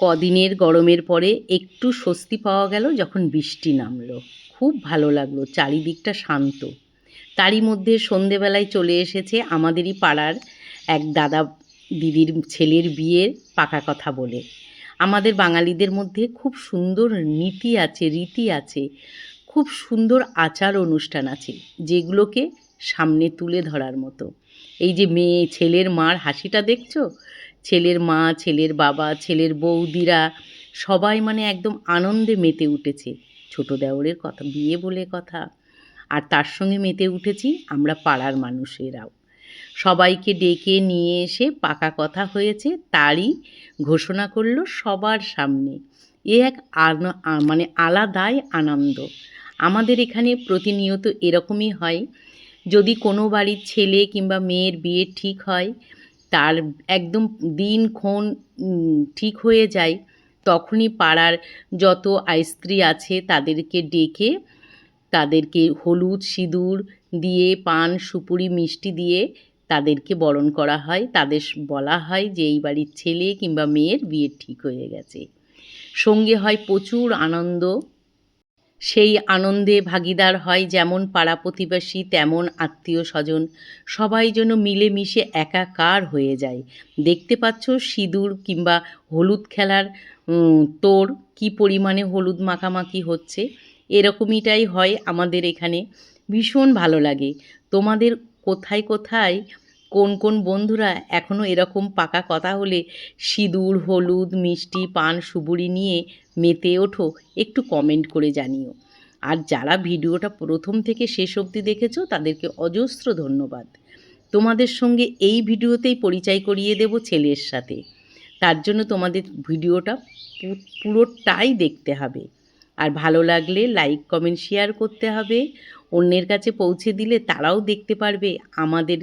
কদিনের গরমের পরে একটু স্বস্তি পাওয়া গেল যখন বৃষ্টি নামলো। খুব ভালো লাগলো, চারিদিকটা শান্ত। তারই মধ্যে সন্ধেবেলায় চলে এসেছে আমাদেরই পাড়ার এক দাদা দিদির ছেলের বিয়ের পাকা কথা বলে। আমাদের বাঙালিদের মধ্যে খুব সুন্দর নীতি আছে, রীতি আছে, খুব সুন্দর আচার অনুষ্ঠান আছে, যেগুলোকে সামনে তুলে ধরার মতো। এই যে ছেলের মার হাসিটা দেখছো, ছেলের মা, ছেলের বাবা, ছেলের বৌদিরা সবাই মানে একদম আনন্দে মেতে উঠেছে। ছোটো দেওরের কথা, বিয়ে বলে কথা। আর তার সঙ্গে মেতে উঠেছি আমরা পাড়ার মানুষেরাও। সবাইকে ডেকে নিয়ে এসে পাকা কথা হয়েছে, তারই ঘোষণা করলো সবার সামনে। এ এক মানে আলাদাই আনন্দ। আমাদের এখানে প্রতিনিয়ত এরকমই হয়। যদি কোনো বাড়ির ছেলে কিংবা মেয়ের বিয়ে ঠিক হয়, তার একদম দিনক্ষণ ঠিক হয়ে যায়, তখনই পাড়ার যত স্ত্রী আছে তাদেরকে ডেকে তাদেরকে হলুদ সিঁদুর দিয়ে, পান সুপুরি মিষ্টি দিয়ে তাদেরকে বরণ করা হয়। তাদের বলা হয় যে এই বাড়ির ছেলে কিংবা মেয়ের বিয়ে ঠিক হয়ে গেছে। সঙ্গে হয় প্রচুর আনন্দ। সেই আনন্দে ভাগীদার হয় যেমন পাড়া প্রতিবেশী তেমন আত্মীয় স্বজন, সবাই যেন মিলেমিশে একাকার হয়ে যায়। দেখতে পাচ্ছ সিঁদুর কিংবা হলুদ খেলার তোড় কী পরিমাণে হলুদ মাখামাখি হচ্ছে। এরকমইটাই হয় আমাদের এখানে। ভীষণ ভালো লাগে। তোমাদের কোথায় কোথায় কোন কোন বন্ধুরা এখনও এরকম পাকা কথা হলে সিঁদুর, হলুদ, মিষ্টি, পান সুপুরি নিয়ে মেতে ওঠো, একটু কমেন্ট করে জানিও। আর যারা ভিডিওটা প্রথম থেকে শেষ অবধি দেখেছো তাদেরকে অজস্র ধন্যবাদ। তোমাদের সঙ্গে এই ভিডিওতেই পরিচয় করিয়ে দেব ছেলের সাথে। তার জন্য তোমাদের ভিডিওটা পুরোটাই দেখতে হবে। আর ভালো লাগলে লাইক কমেন্ট শেয়ার করতে হবে। অন্যের কাছে পৌঁছে দিলে তারাও দেখতে পারবে আমাদের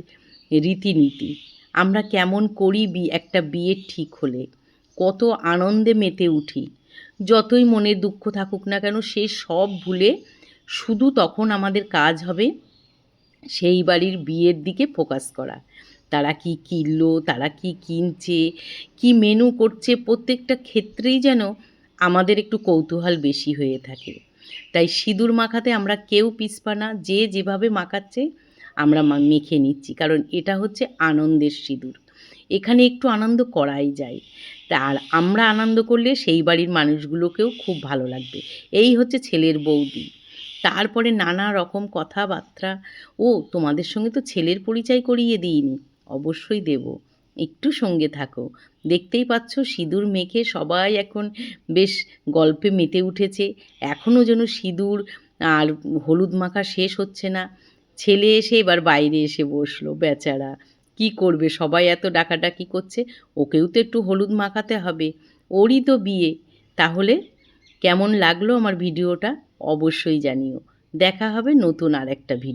রীতিনীতি, আমরা কেমন করি একটা বিয়ে ঠিক হলে, কত আনন্দে মেতে উঠি। যতই মনের দুঃখ থাকুক না কেন সে সব ভুলে শুধু তখন আমাদের কাজ হবে সেই বাড়ির বিয়ের দিকে ফোকাস করা। তারা কি কিনলো, তারা কি কিনছে, কি মেনু করছে, প্রত্যেকটা ক্ষেত্রেই যেন আমাদের একটু কৌতূহল বেশি হয়ে থাকে। তাই সিঁদুর মাখাতে আমরা কেউ পিছপা না, যে যেভাবে মাখাচ্ছে আমরা মেখে নিচ্ছি, কারণ এটা হচ্ছে আনন্দের সিঁদুর। এখানে একটু আনন্দ করাই যায়। আর আমরা আনন্দ করলে সেই বাড়ির মানুষগুলোকেও খুব ভালো লাগবে। এই হচ্ছে ছেলের বৌদি। তারপরে নানা রকম কথাবার্তা। ও তোমাদের সঙ্গে তো ছেলের পরিচয় করিয়ে দিইনি, অবশ্যই দেব, একটু সঙ্গে থাকো। দেখতেই পাচ্ছ সিঁদুর মেখে সবাই এখন বেশ গল্পে মেতে উঠেছে। এখনও যেন সিঁদুর আর হলুদ মাখা শেষ হচ্ছে না। ছেলে এসে এবার বাইরে এসে বসলো বেচারা। কি করবে, সবাই এত ডাকাডাকি করছে, ওকেও তো একটু হলুদ মাখাতে হবে, ওরই তো বিয়ে। তাহলে কেমন লাগলো আমার ভিডিওটা অবশ্যই জানিও। দেখা হবে নতুন আর একটা ভিডিও।